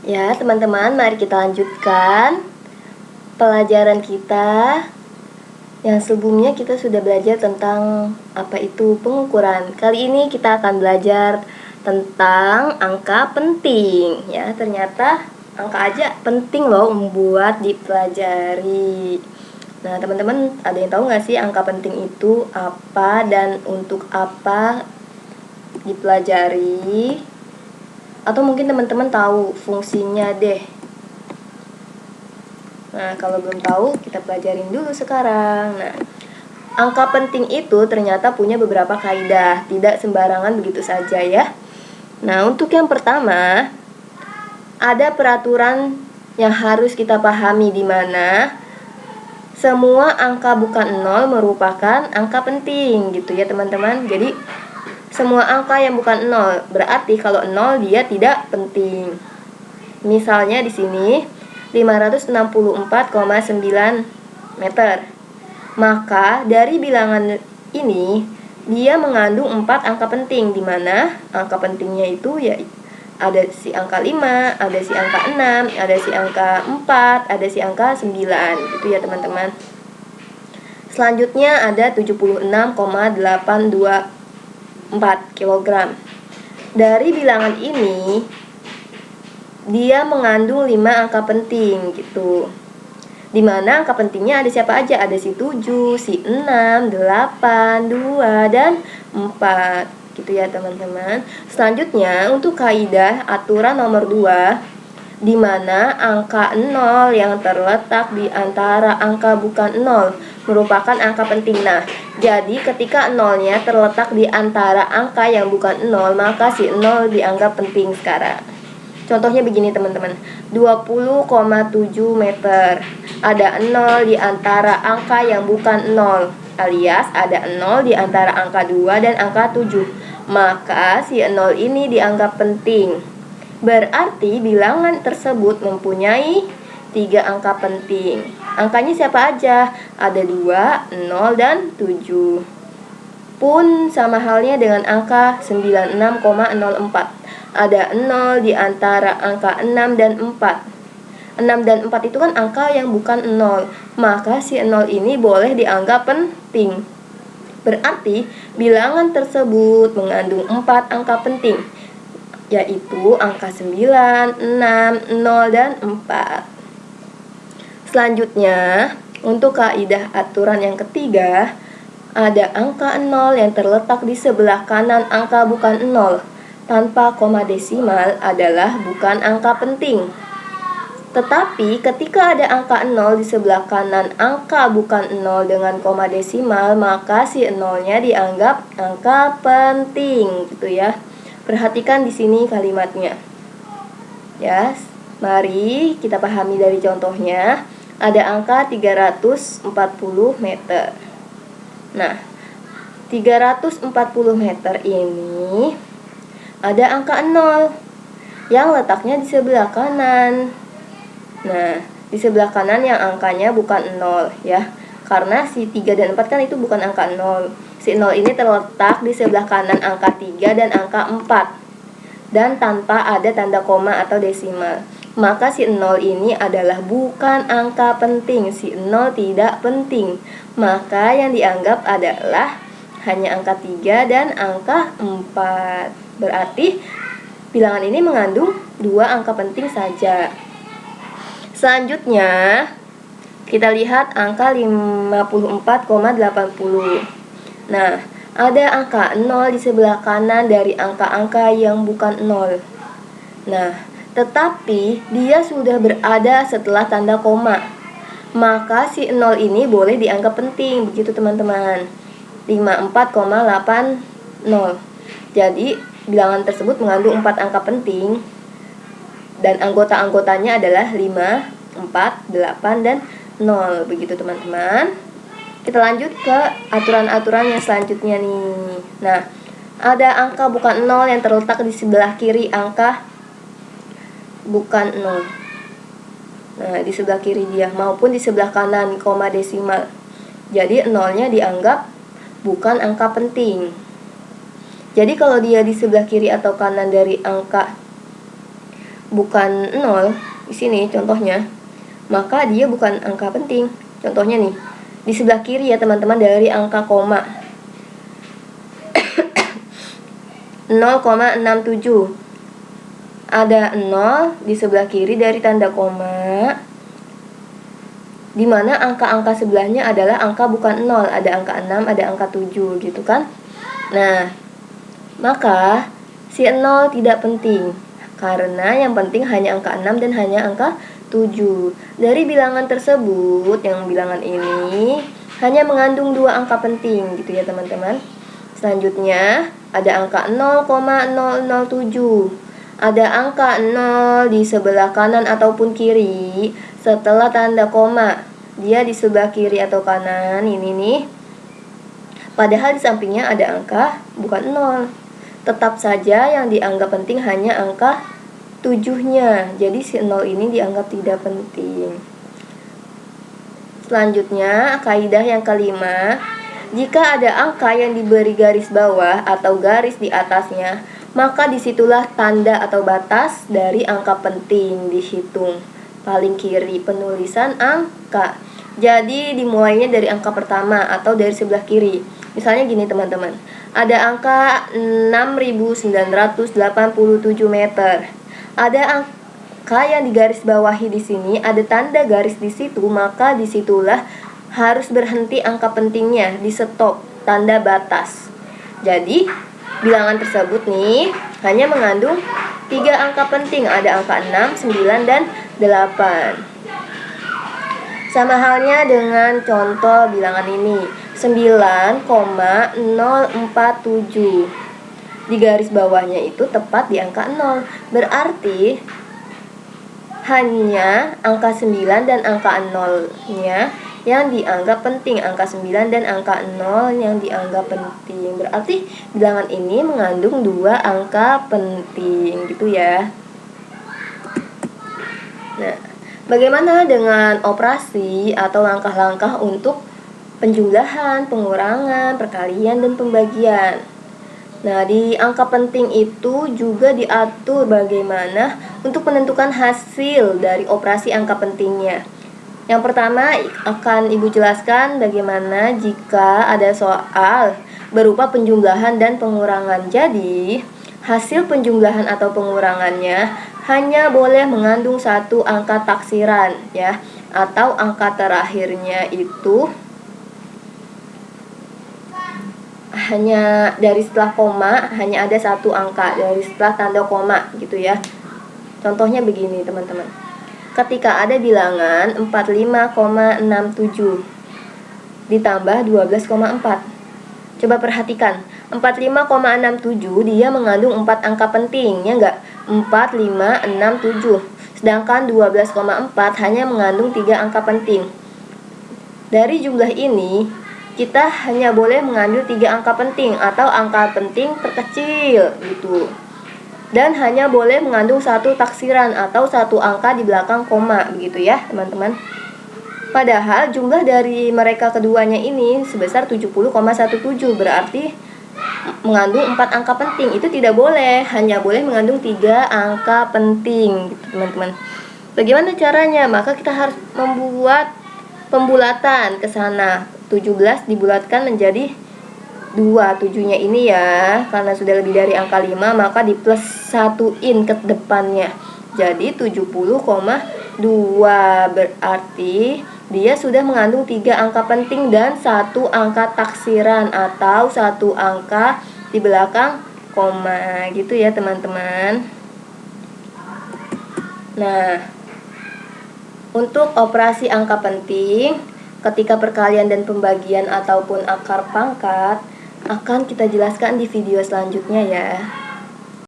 Ya, teman-teman, mari kita lanjutkan pelajaran kita. Yang sebelumnya kita sudah belajar tentang apa itu pengukuran. Kali ini kita akan belajar tentang angka penting. Ya, ternyata angka aja penting loh membuat dipelajari. Nah, teman-teman, ada yang tahu nggak sih angka penting itu apa dan untuk apa dipelajari? Atau mungkin teman-teman tahu fungsinya deh. Nah, kalau belum tahu, kita pelajarin dulu sekarang. Nah, angka penting itu ternyata punya beberapa kaidah, tidak sembarangan begitu saja ya. Nah, untuk yang pertama, ada peraturan yang harus kita pahami di mana semua angka bukan 0 merupakan angka penting gitu ya, teman-teman. Jadi semua angka yang bukan 0, berarti kalau 0 dia tidak penting. Misalnya di sini 564,9 meter. Maka dari bilangan ini dia mengandung 4 angka penting, di mana angka pentingnya itu ya ada si angka 5, ada si angka 6, ada si angka 4, ada si angka 9 gitu ya, teman-teman. Selanjutnya ada 76,824 kg. Dari bilangan ini dia mengandung 5 angka penting gitu. Dimana angka pentingnya ada siapa aja? Ada si 7, si 6, 8, 2, dan 4 gitu ya, teman-teman. Selanjutnya untuk kaidah aturan nomor 2, dimana angka 0 yang terletak di antara angka bukan 0 merupakan angka penting. Nah, jadi ketika 0-nya terletak di antara angka yang bukan 0, maka si 0 dianggap penting sekarang. Contohnya begini, teman-teman. 20,7 meter. Ada 0 di antara angka yang bukan 0, alias ada 0 di antara angka 2 dan angka 7. Maka si 0 ini dianggap penting. Berarti bilangan tersebut mempunyai 3 angka penting. Angkanya siapa aja? Ada 2, 0, dan 7. Pun sama halnya dengan angka 96,04. Ada 0 di antara angka 6 dan 4. 6 dan 4 itu kan angka yang bukan 0. Maka si 0 ini boleh dianggap penting. Berarti bilangan tersebut mengandung 4 angka penting, yaitu angka 9, 6, 0, dan 4. Selanjutnya, untuk kaidah aturan yang ketiga, ada angka 0 yang terletak di sebelah kanan angka bukan 0 tanpa koma desimal adalah bukan angka penting. Tetapi ketika ada angka 0 di sebelah kanan angka bukan 0 dengan koma desimal, maka si 0-nya dianggap angka penting gitu ya. Perhatikan di sini kalimatnya. Ya, mari kita pahami dari contohnya. Ada angka 340 meter. Nah, 340 meter ini ada angka 0 yang letaknya di sebelah kanan. Nah, di sebelah kanan yang angkanya bukan 0 ya. Karena si 3 dan 4 kan itu bukan angka 0. Si 0 ini terletak di sebelah kanan angka 3 dan angka 4. Dan tanpa ada tanda koma atau desimal. Maka si 0 ini adalah bukan angka penting. Si 0 tidak penting. Maka yang dianggap adalah hanya angka 3 dan angka 4. Berarti bilangan ini mengandung 2 angka penting saja. Selanjutnya, kita lihat angka 54,80. Nah, ada angka 0 di sebelah kanan dari angka-angka yang bukan 0. Nah, tetapi dia sudah berada setelah tanda koma. Maka si 0 ini boleh dianggap penting, begitu teman-teman. 54,80. Jadi, bilangan tersebut mengandung 4 angka penting. Dan anggota-anggotanya adalah 5, 4, 8, dan 0. Begitu teman-teman. Kita lanjut ke aturan-aturan yang selanjutnya nih. Nah, ada angka bukan 0 yang terletak di sebelah kiri angka bukan 0. Nah, di sebelah kiri dia maupun di sebelah kanan koma desimal. Jadi 0-nya dianggap bukan angka penting. Jadi kalau dia di sebelah kiri atau kanan dari angka bukan 0 di sini contohnya, maka dia bukan angka penting. Contohnya nih, di sebelah kiri ya teman-teman dari angka koma 0,67. Ada 0 di sebelah kiri dari tanda koma, dimana angka-angka sebelahnya adalah angka bukan 0. Ada angka 6, ada angka 7 gitu kan. Nah, maka si 0 tidak penting, karena yang penting hanya angka 6 dan hanya angka 7. Dari bilangan tersebut, yang bilangan ini hanya mengandung 2 angka penting gitu ya teman-teman. Selanjutnya ada angka 0,007. Ada angka 0 di sebelah kanan ataupun kiri setelah tanda koma. Dia di sebelah kiri atau kanan ini nih. Padahal di sampingnya ada angka bukan 0. Tetap saja yang dianggap penting hanya angka 7-nya. Jadi si 0 ini dianggap tidak penting. Selanjutnya, kaidah yang kelima, jika ada angka yang diberi garis bawah atau garis di atasnya, maka disitulah tanda atau batas dari angka penting dihitung. Paling kiri penulisan angka. Jadi dimulainya dari angka pertama atau dari sebelah kiri. Misalnya gini teman-teman, ada angka 6.987 meter. Ada angka yang digaris bawahi di sini, ada tanda garis di situ, maka disitulah harus berhenti angka pentingnya, di stop, tanda batas. Jadi bilangan tersebut nih hanya mengandung 3 angka penting, ada angka 6, 9, dan 8. Sama halnya dengan contoh bilangan ini, 9,047. Di garis bawahnya itu tepat di angka 0. Berarti hanya angka 9 dan angka 0-nya yang dianggap penting, angka 9 dan angka 0 yang dianggap penting. Berarti bilangan ini mengandung 2 angka penting gitu ya. Nah, bagaimana dengan operasi atau langkah-langkah untuk penjumlahan, pengurangan, perkalian, dan pembagian? Nah, di angka penting itu juga diatur bagaimana untuk menentukan hasil dari operasi angka pentingnya. Yang pertama akan Ibu jelaskan bagaimana jika ada soal berupa penjumlahan dan pengurangan. Jadi, hasil penjumlahan atau pengurangannya hanya boleh mengandung 1 angka taksiran ya, atau angka terakhirnya itu hanya dari setelah koma, hanya ada 1 angka dari setelah tanda koma gitu ya. Contohnya begini teman-teman, ketika ada bilangan 45,67 ditambah 12,4. Coba perhatikan, 45,67 dia mengandung 4 angka penting, ya enggak? 4, 5, 6, 7. Sedangkan 12,4 hanya mengandung 3 angka penting. Dari jumlah ini kita hanya boleh mengambil 3 angka penting atau angka penting terkecil gitu. Dan hanya boleh mengandung 1 taksiran atau 1 angka di belakang koma begitu ya teman-teman. Padahal jumlah dari mereka keduanya ini sebesar 70,17, berarti mengandung 4 angka penting. Itu tidak boleh, hanya boleh mengandung 3 angka penting gitu teman-teman. Bagaimana caranya? Maka kita harus membuat pembulatan ke sana. 17 dibulatkan menjadi 2, 7-nya ini ya, karena sudah lebih dari angka 5 maka di plus 1-in ke depannya. Jadi 70,2, berarti dia sudah mengandung 3 angka penting dan 1 angka taksiran atau 1 angka di belakang koma gitu ya teman-teman. Nah, untuk operasi angka penting ketika perkalian dan pembagian ataupun akar pangkat akan kita jelaskan di video selanjutnya ya.